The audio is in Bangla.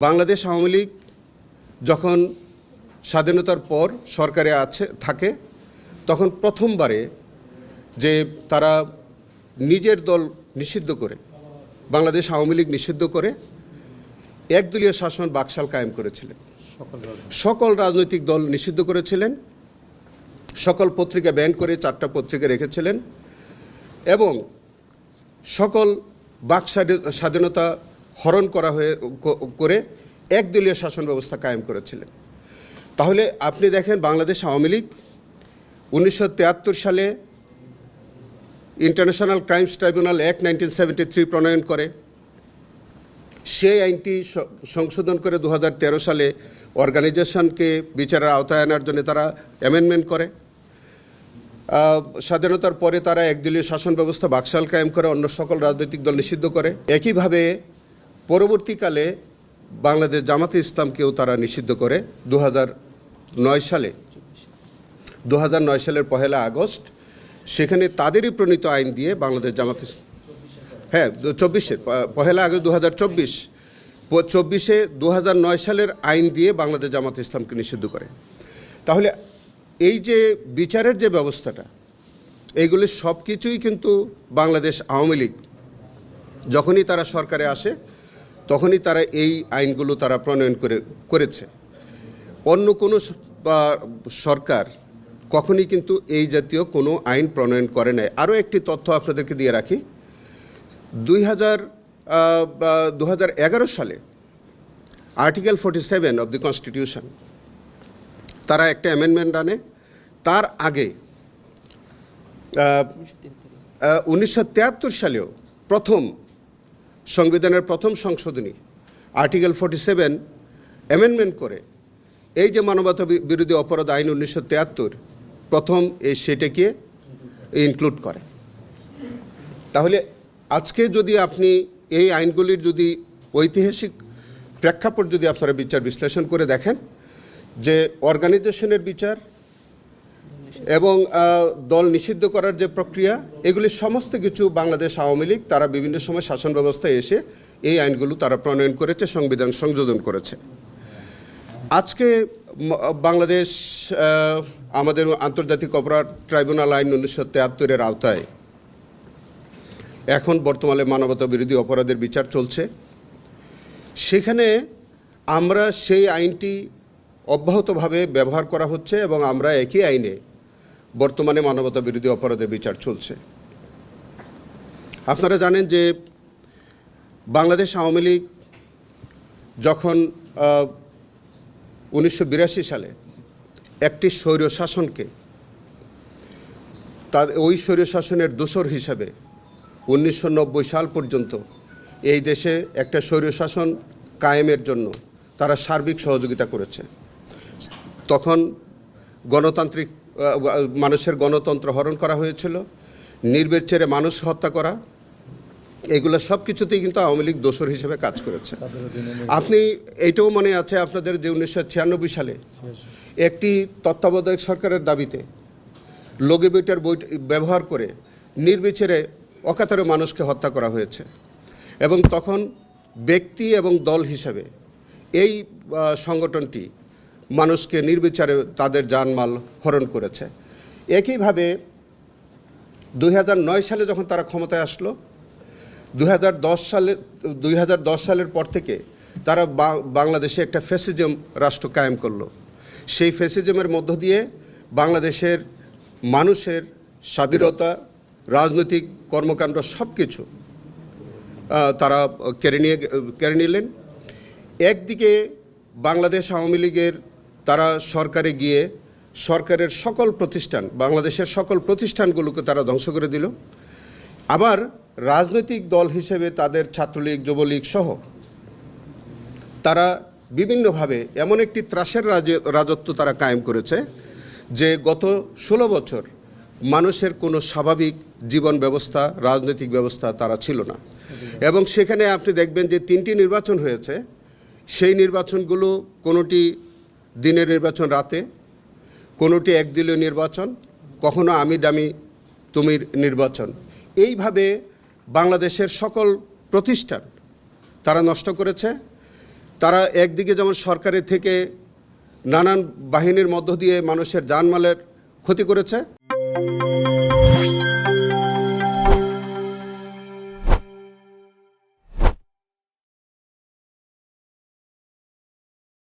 বাংলাদেশ আওয়ামী লীগ যখন স্বাধীনতার পর সরকারে থাকে তখন প্রথমবারে যে তারা নিজের দল নিষিদ্ধ করে বাংলাদেশ আওয়ামী লীগ নিষিদ্ধ করে একদলীয় শাসন বাকশাল কায়েম করেছিলেন। সকল রাজনৈতিক দল নিষিদ্ধ করেছিলেন, সকল পত্রিকা ব্যান করে 4টা পত্রিকা রেখেছিলেন এবং সকল বাক স্বাধীনতা হরণ করে একদলীয় শাসন ব্যবস্থা কায়েম করেছিলেন। তাহলে আপনি দেখেন বাংলাদেশ আওয়ামী লীগ 1973 সালে ইন্টারন্যাশনাল ক্রাইমস ট্রাইব্যুনাল অ্যাক্ট 1973 প্রণয়ন করে, সেই আইনটি সংশোধন করে 2013 সালে অর্গানাইজেশনকে বিচারের আওতায় আনার জন্য তারা অ্যামেন্ডমেন্ট করে। স্বাধীনতার পরে তারা একদলীয় শাসন ব্যবস্থা বাকশাল কায়েম করে, অন্য সকল রাজনৈতিক দল নিষিদ্ধ করে। একইভাবে পরবর্তীকালে বাংলাদেশ জামাতে ইসলামকেও তারা নিষিদ্ধ করে 2009 সালের 1 আগস্ট। সেখানে তাদেরই প্রণীত আইন দিয়ে বাংলাদেশ জামাতে 1 আগস্ট 2024 সালের আইন দিয়ে বাংলাদেশ জামাতে ইসলামকে নিষিদ্ধ করে। তাহলে এই যে বিচারের যে ব্যবস্থাটা, এইগুলি সব কিছুই কিন্তু বাংলাদেশ আওয়ামী লীগ যখনই তারা সরকারে আসে তখনই তারা এই আইনগুলো তারা প্রণয়ন করেছে। অন্য কোনো সরকার কখনই কিন্তু এই জাতীয় কোনো আইন প্রণয়ন করে নাই। আরও একটি তথ্য আপনাদেরকে দিয়ে রাখি, 2011 সালে আর্টিকেল 47 অব দি কনস্টিটিউশন তারা একটা অ্যামেন্ডমেন্ট আনে। তার আগে 1973 সালেও সংবিধানের প্রথম সংশোধনী আর্টিকেল 47 অ্যামেন্ডমেন্ট করে এই যে মানবতা বিরোধী অপরাধ আইন 1973 প্রথম সেটাকে ইনক্লুড করে। তাহলে আজকে যদি আপনি এই আইনগুলির যদি ঐতিহাসিক প্রেক্ষাপট যদি আপনারা বিচার বিশ্লেষণ করে দেখেন, যে অর্গানাইজেশনের বিচার এবং দল নিষিদ্ধ করার যে প্রক্রিয়া, এগুলি সমস্ত কিছু বাংলাদেশ আওয়ামী লীগ তারা বিভিন্ন সময় শাসন ব্যবস্থায় এসে এই আইনগুলো তারা প্রণয়ন করেছে, সংবিধান সংযোজন করেছে। আজকে বাংলাদেশ আমাদের আন্তর্জাতিক অপরাধ ট্রাইব্যুনাল আইন 1973-এর আওতায় এখন বর্তমানে মানবতা বিরোধী অপরাধের বিচার চলছে। সেখানে আমরা সেই আইনটি অব্যাহতভাবে ব্যবহার করা হচ্ছে এবং আমরা একই আইনে বর্তমানে মানবতা বিরোধী অপরাধের বিচার চলছে। আপনারা জানেন যে বাংলাদেশ আওয়ামী লীগ যখন 1982 সালে একটি স্বৈরশাসনকে ওই স্বৈরশাসনের দোসর হিসাবে 1990 সাল পর্যন্ত এই দেশে একটা স্বৈরশাসন কায়েমের জন্য তারা সার্বিক সহযোগিতা করেছে। তখন গণতান্ত্রিক মানুষের গণতন্ত্র হরণ করা হয়েছিল, নির্বিচারে মানুষ হত্যা করা, এগুলো সব কিছুতেই কিন্তু আওয়ামী লীগ দোসর হিসেবে কাজ করেছে। আপনি এইটাও মনে আছে আপনাদের যে 1996 সালে একটি তত্ত্বাবধায়ক সরকারের দাবিতে লগিবইটার বই ব্যবহার করে নির্বিচারে অকাতরে মানুষকে হত্যা করা হয়েছে এবং তখন ব্যক্তি এবং দল হিসাবে এই সংগঠনটি মানুষকে নির্বিচারে তাদের জানমাল হরণ করেছে। একইভাবে 2009 সালে যখন তারা ক্ষমতায় আসলো, 2010 সালের পর থেকে তারা বাংলাদেশে একটা ফ্যাসিজম রাষ্ট্র কায়েম করলো। সেই ফ্যাসিজমের মধ্য দিয়ে বাংলাদেশের মানুষের স্বাধীনতা, রাজনৈতিক কর্মকাণ্ড সব কিছু তারা কেড়ে নিলেন। একদিকে বাংলাদেশ আওয়ামী লীগের তারা সরকারে গিয়ে সরকারের সকল প্রতিষ্ঠান, বাংলাদেশের সকল প্রতিষ্ঠানগুলোকে তারা ধ্বংস করে দিল। আবার রাজনৈতিক দল হিসেবে তাদের ছাত্রলীগ, যুবলীগ সহ তারা বিভিন্নভাবে এমন একটি ত্রাসের রাজত্ব তারা কায়েম করেছে যে গত 16 বছর মানুষের কোনো স্বাভাবিক জীবন ব্যবস্থা, রাজনৈতিক ব্যবস্থা তারা ছিল না। এবং সেখানে আপনি দেখবেন যে 3টি নির্বাচন হয়েছে, সেই নির্বাচনগুলো কোনোটি দিনের নির্বাচন রাতে, কোনোটি একদলীয় নির্বাচন, কখনো আমি ডামি তুমির নির্বাচন। এইভাবে বাংলাদেশের সকল প্রতিষ্ঠান তারা নষ্ট করেছে। তারা একদিকে যেমন সরকারের থেকে নানান বাহিনীর মধ্য দিয়ে মানুষের জানমালের ক্ষতি করেছে।